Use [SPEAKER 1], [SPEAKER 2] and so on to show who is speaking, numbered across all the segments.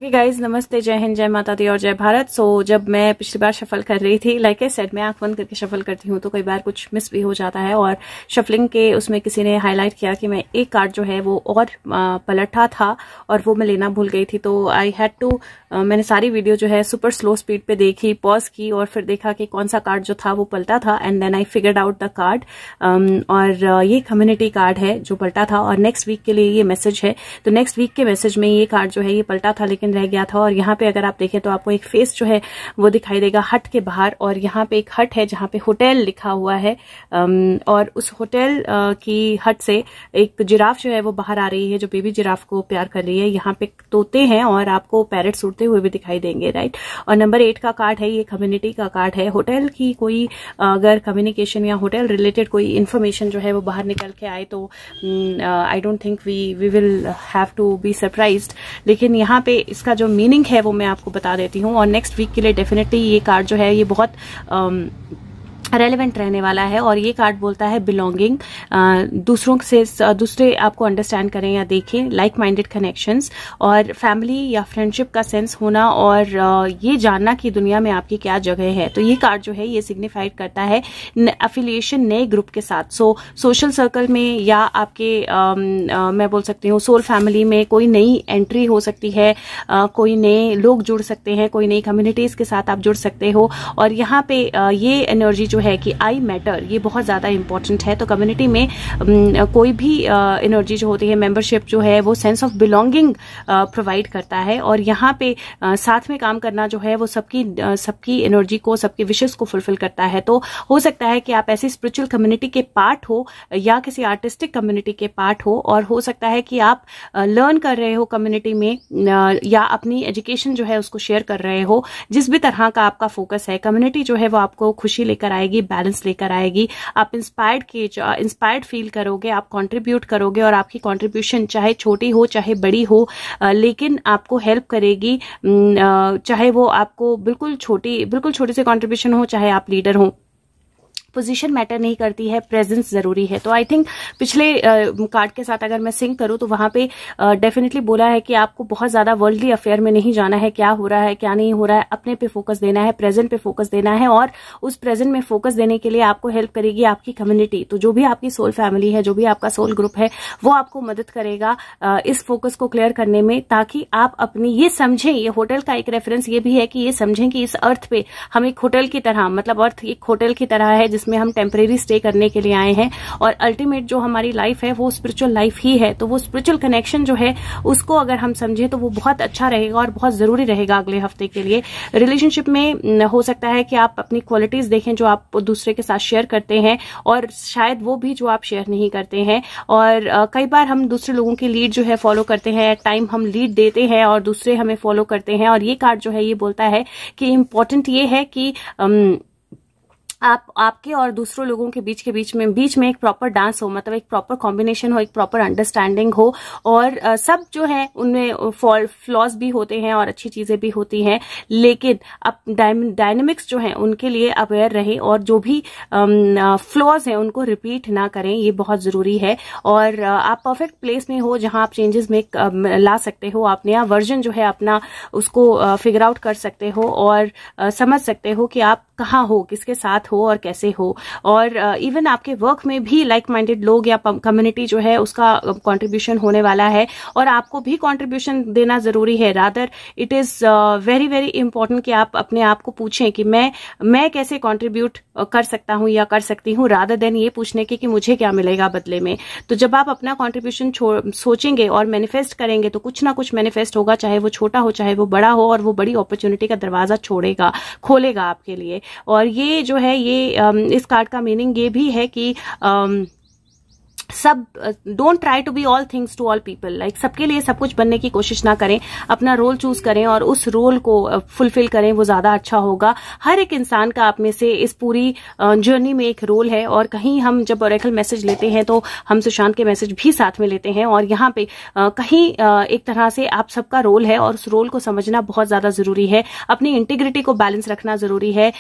[SPEAKER 1] Guys नमस्ते, जय हिंद, जय माता दी और जय भारत। जब मैं पिछली बार शफल कर रही थी, लाइक आई सेड, मैं आंख बंद करके शफल करती हूँ तो कई बार कुछ मिस भी हो जाता है। और शफलिंग के उसमें किसी ने हाईलाइट किया कि मैं एक कार्ड जो है वो और पलटा था और वो मैं लेना भूल गई थी। तो आई हैड टू, मैंने सारी वीडियो जो है सुपर स्लो स्पीड पे देखी, पॉज की और फिर देखा कि कौन सा कार्ड जो था वो पलटा था। And then I figured out the card और ये कम्युनिटी कार्ड है जो पलटा था और नेक्स्ट वीक के लिए ये मैसेज है। तो नेक्स्ट वीक के मैसेज में ये कार्ड जो है ये पलटा था लेकिन रह गया था। और यहाँ पे अगर आप देखें तो आपको एक फेस जो है वो दिखाई देगा हट के बाहर, और यहाँ पे एक हट है जहाँ पे होटल लिखा हुआ है। और उस होटल की हट से एक जिराफ जो है वो बाहर आ रही है, जो बेबी जिराफ को प्यार कर रही है। यहाँ पे तोते हैं और आपको पैरट्स उड़ते हुए भी दिखाई देंगे, राइट। और नंबर 8 का कार्ड है, ये कम्युनिटी का कार्ड है। होटल की कोई अगर कम्युनिकेशन या होटल रिलेटेड कोई इन्फॉर्मेशन जो है वो बाहर निकल के आए तो I don't think we will have to be surprised. लेकिन यहाँ पे इसका जो मीनिंग है वो मैं आपको बता देती हूँ। और नेक्स्ट वीक के लिए डेफिनेटली ये कार्ड जो है ये बहुत रेलेवेंट रहने वाला है। और ये कार्ड बोलता है बिलोंगिंग, दूसरों से दूसरे आपको अंडरस्टैंड करें या देखें, लाइक माइंडेड कनेक्शंस और फैमिली या फ्रेंडशिप का सेंस होना, और ये जानना कि दुनिया में आपकी क्या जगह है। तो ये कार्ड जो है ये सिग्निफाइड करता है एफिलिएशन नए ग्रुप के साथ। सोशल सर्कल में या आपके मैं बोल सकती हूँ सोल फैमिली में कोई नई एंट्री हो सकती है, कोई नए लोग जुड़ सकते हैं, कोई नई कम्युनिटीज के साथ आप जुड़ सकते हो। और यहाँ पे ये एनर्जी जो है कि आई मैटर, ये बहुत ज्यादा इंपॉर्टेंट है। तो कम्युनिटी में कोई भी एनर्जी जो होती है, मेंबरशिप जो है वो सेंस ऑफ बिलोंगिंग प्रोवाइड करता है। और यहाँ पे साथ में काम करना जो है वो सबकी एनर्जी को, सबके विशेष को फुलफिल करता है। तो हो सकता है कि आप ऐसी स्पिरिचुअल कम्युनिटी के पार्ट हो या किसी आर्टिस्टिक कम्युनिटी के पार्ट हो, और हो सकता है कि आप लर्न कर रहे हो कम्युनिटी में या अपनी एजुकेशन जो है उसको शेयर कर रहे हो। जिस भी तरह का आपका फोकस है, कम्युनिटी जो है वो आपको खुशी लेकर आएगी, बैलेंस लेकर आएगी। आप इंस्पायर्ड फील करोगे, आप कंट्रीब्यूट करोगे और आपकी कंट्रीब्यूशन चाहे छोटी हो चाहे बड़ी हो लेकिन आपको हेल्प करेगी। चाहे वो आपको बिल्कुल छोटी सी कंट्रीब्यूशन हो, चाहे आप लीडर हो, पोजीशन मैटर नहीं करती है, प्रेजेंस जरूरी है। तो आई थिंक पिछले कार्ड के साथ अगर मैं सिंक करूं तो वहां पे डेफिनेटली बोला है कि आपको बहुत ज्यादा वर्ल्डली अफेयर में नहीं जाना है, क्या हो रहा है क्या नहीं हो रहा है, अपने पे फोकस देना है, प्रेजेंट पे फोकस देना है। और उस प्रेजेंट में फोकस देने के लिए आपको हेल्प करेगी आपकी कम्युनिटी। तो जो भी आपकी सोल फैमिली है, जो भी आपका सोल ग्रुप है, वो आपको मदद करेगा इस फोकस को क्लियर करने में, ताकि आप अपनी ये समझें। ये होटल का एक रेफरेंस ये भी है कि ये समझें कि इस अर्थ पे हम एक होटल की तरह, मतलब अर्थ एक होटल की तरह है जिसमें हम टेम्परेरी स्टे करने के लिए आए हैं। और अल्टीमेट जो हमारी लाइफ है वो स्पिरिचुअल लाइफ ही है। तो वो स्पिरिचुअल कनेक्शन जो है उसको अगर हम समझें तो वो बहुत अच्छा रहेगा और बहुत जरूरी रहेगा अगले हफ्ते के लिए। रिलेशनशिप में हो सकता है कि आप अपनी क्वालिटीज देखें जो आप दूसरे के साथ शेयर करते हैं, और शायद वो भी जो आप शेयर नहीं करते हैं। और कई बार हम दूसरे लोगों की लीड जो है फॉलो करते हैं, एट टाइम हम लीड देते हैं और दूसरे हमें फॉलो करते हैं। और ये कार्ड जो है ये बोलता है कि इम्पोर्टेंट ये है कि आपके और दूसरों लोगों के बीच में एक प्रॉपर डांस हो, मतलब एक प्रॉपर कॉम्बिनेशन हो, एक प्रॉपर अंडरस्टैंडिंग हो। और सब जो है उनमें फ्लॉज भी होते हैं और अच्छी चीजें भी होती हैं, लेकिन अब डायनेमिक्स जो है उनके लिए अवेयर रहे और जो भी फ्लॉज हैं उनको रिपीट ना करें, ये बहुत जरूरी है। और आप परफेक्ट प्लेस में हो जहां आप चेंजेस ला सकते हो, आप नया वर्जन जो है अपना उसको फिगर आउट कर सकते हो और समझ सकते हो कि आप कहाँ हो, किसके साथ हो और कैसे हो। और इवन आपके वर्क में भी लाइक माइंडेड लोग या कम्युनिटी जो है उसका कंट्रीब्यूशन होने वाला है, और आपको भी कंट्रीब्यूशन देना जरूरी है। Rather it is very very important कि आप अपने आप को पूछें कि मैं कैसे कंट्रीब्यूट कर सकता हूं या कर सकती हूं, रादर देन ये पूछने के कि मुझे क्या मिलेगा बदले में। तो जब आप अपना कंट्रीब्यूशन सोचेंगे और मैनिफेस्ट करेंगे तो कुछ ना कुछ मैनिफेस्ट होगा, चाहे वो छोटा हो चाहे वो बड़ा हो, और वो बड़ी अपॉर्चुनिटी का दरवाजा खोलेगा आपके लिए। और ये जो है ये इस कार्ड का मीनिंग ये भी है कि सब don't try to be all things to all people, like सबके लिए सब कुछ बनने की कोशिश ना करें, अपना रोल चूज करें और उस रोल को फुलफिल करें, वो ज्यादा अच्छा होगा। हर एक इंसान का आप में से इस पूरी जर्नी में एक रोल है। और कहीं हम जब ऑरेकल मैसेज लेते हैं तो हम सुशांत के मैसेज भी साथ में लेते हैं, और यहाँ पे कहीं एक तरह से आप सबका रोल है और उस रोल को समझना बहुत ज्यादा जरूरी है। अपनी इंटीग्रिटी को बैलेंस रखना जरूरी है।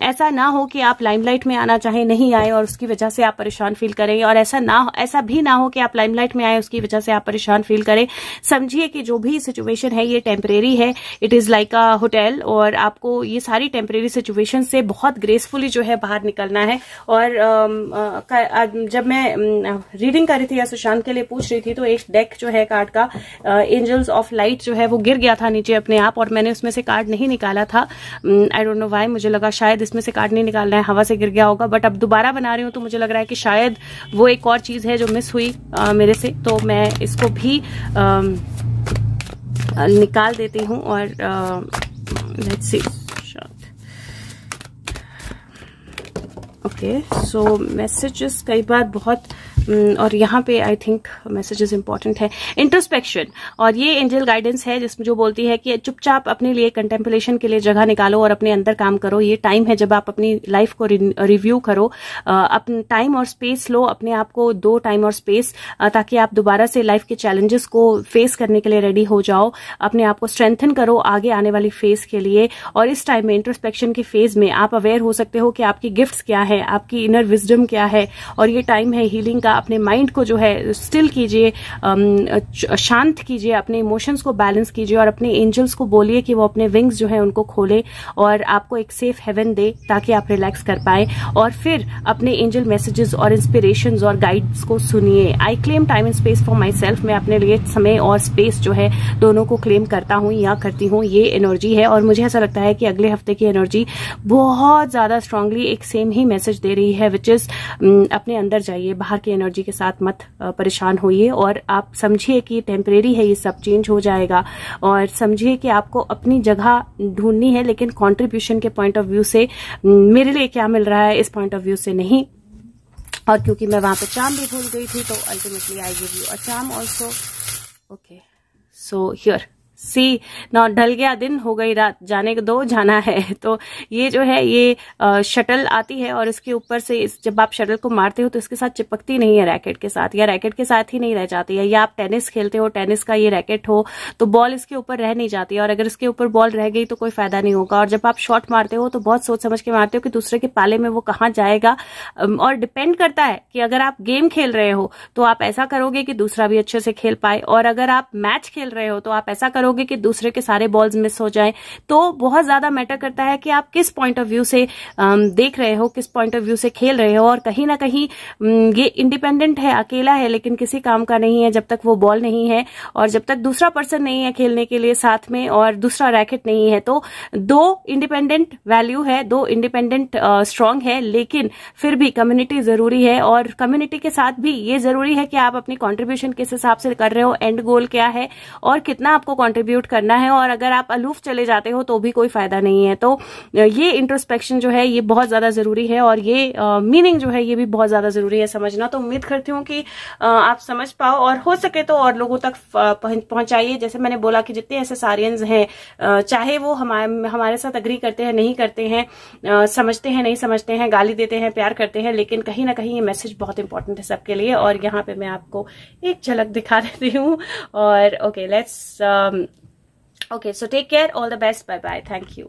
[SPEAKER 1] ऐसा ना हो कि आप लाइमलाइट में आना चाहे नहीं आए और उसकी वजह से आप परेशान फील करें, और ऐसा ना ऐसा भी ना हो कि आप लाइमलाइट में आए उसकी वजह से आप परेशान फील करें। समझिए कि जो भी सिचुएशन है ये टेम्परेरी है, it is like a hotel, और आपको ये सारी टेम्परेरी सिचुएशन से बहुत ग्रेसफुली जो है बाहर निकलना है। और जब मैं रीडिंग कर रही थी या सुशांत के लिए पूछ रही थी तो एक डेक जो है कार्ड का एंजल्स ऑफ लाइट जो है वो गिर गया था नीचे अपने आप, और मैंने उसमें से कार्ड नहीं निकाला था। आई डोंट नो व्हाई, मुझे लगा शायद इसमें से कार्ड नहीं निकालना है, हवा से गिर गया होगा, बट अब दोबारा बना रही हूँ तो मुझे लग रहा है कि शायद वो एक और चीज है जो मिस हुई मेरे से, तो मैं इसको भी निकाल देती हूँ। और let's see, okay so messages कई बार बहुत और यहाँ पे आई थिंक मैसेजेस इंपॉर्टेंट है। इंट्रोस्पेक्शन, और ये एंजल गाइडेंस है जिसमें जो बोलती है कि चुपचाप अपने लिए कंटेम्पलेशन के लिए जगह निकालो और अपने अंदर काम करो। ये टाइम है जब आप अपनी लाइफ को रिव्यू करो, अपने टाइम और स्पेस लो, अपने आप को दो टाइम और स्पेस, ताकि आप दोबारा से लाइफ के चैलेंजेस को फेस करने के लिए रेडी हो जाओ, अपने आप को स्ट्रेंथन करो आगे आने वाली फेज के लिए। और इस टाइम में इंट्रोस्पेक्शन की फेज में आप अवेयर हो सकते हो कि आपकी गिफ्ट्स क्या है, आपकी इनर विजडम क्या है, और ये टाइम है हीलिंग का। अपने माइंड को जो है स्टिल कीजिए, शांत कीजिए, अपने इमोशंस को बैलेंस कीजिए, और अपने एंजल्स को बोलिए कि वो अपने विंग्स जो है उनको खोले और आपको एक सेफ हेवन दे ताकि आप रिलैक्स कर पाए। और फिर अपने एंजल मैसेजेस और इंस्पिरेशंस और गाइड्स को सुनिए। I claim time and space for my self, मैं अपने लिए समय और स्पेस जो है दोनों को क्लेम करता हूँ या करती हूँ। ये एनर्जी है और मुझे ऐसा लगता है कि अगले हफ्ते की एनर्जी बहुत ज्यादा स्ट्रांगली एक सेम ही मैसेज दे रही है, विच इज अपने अंदर जाइए, बाहर की एनर्जी के साथ मत परेशान होइए, और आप समझिए कि टेम्परेरी है, ये सब चेंज हो जाएगा। और समझिए कि आपको अपनी जगह ढूंढनी है, लेकिन कंट्रीब्यूशन के पॉइंट ऑफ व्यू से मेरे लिए क्या मिल रहा है इस पॉइंट ऑफ व्यू से नहीं। और क्योंकि मैं वहां पे चार्म भी भूल गई थी तो ultimately I give you a charm also. Okay so here see ना, ढल गया दिन, हो गई रात, जाने को दो, जाना है। तो ये जो है ये शटल आती है और इसके ऊपर से जब आप शटल को मारते हो तो इसके साथ चिपकती नहीं है रैकेट के साथ, या रैकेट के साथ ही नहीं रह जाती है। या आप टेनिस खेलते हो, टेनिस का ये रैकेट हो तो बॉल इसके ऊपर रह नहीं जाती है, और अगर इसके ऊपर बॉल रह गई तो कोई फायदा नहीं होगा। और जब आप शॉट मारते हो तो बहुत सोच समझ के मारते हो कि दूसरे के पाले में वो कहाँ जाएगा। और डिपेंड करता है कि अगर आप गेम खेल रहे हो तो आप ऐसा करोगे कि दूसरा भी अच्छे से खेल पाए, और अगर आप मैच खेल रहे हो तो आप ऐसा करोगे कि दूसरे के सारे बॉल्स मिस हो जाएं। तो बहुत ज्यादा मैटर करता है कि आप किस पॉइंट ऑफ व्यू से देख रहे हो, किस पॉइंट ऑफ व्यू से खेल रहे हो। और कहीं ना कहीं ये इंडिपेंडेंट है, अकेला है, लेकिन किसी काम का नहीं है जब तक वो बॉल नहीं है, और जब तक दूसरा पर्सन नहीं है खेलने के लिए साथ में, और दूसरा रैकेट नहीं है। तो दो इंडिपेंडेंट वैल्यू है, दो इंडिपेंडेंट स्ट्रांग है, लेकिन फिर भी कम्युनिटी जरूरी है। और कम्युनिटी के साथ भी ये जरूरी है कि आप अपनी कॉन्ट्रीब्यूशन किस हिसाब से कर रहे हो, एंड गोल क्या है और कितना आपको कॉन्ट्रीब्यूट करना है। और अगर आप अलूफ चले जाते हो तो भी कोई फायदा नहीं है। तो ये इंट्रोस्पेक्शन जो है ये बहुत ज्यादा जरूरी है, और ये मीनिंग जो है ये भी बहुत ज्यादा जरूरी है समझना। तो उम्मीद करती हूँ कि आप समझ पाओ, और हो सके तो और लोगों तक पहुंचाइए। जैसे मैंने बोला कि जितने ऐसे सारियंस हैं, चाहे वो हमारे साथ अग्री करते हैं, नहीं करते हैं, समझते हैं, नहीं समझते हैं, गाली देते हैं, प्यार करते हैं, लेकिन कहीं ना कहीं ये मैसेज बहुत इंपॉर्टेंट है सबके लिए। और यहाँ पे मैं आपको एक झलक दिखा देती हूँ। और okay let's okay so take care, all the best, bye bye, thank you.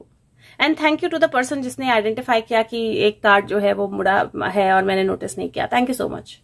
[SPEAKER 1] And thank you to the person जिसने आइडेंटिफाई किया कि एक कार्ड जो है वो मुड़ा है और मैंने नोटिस नहीं किया। Thank you so much.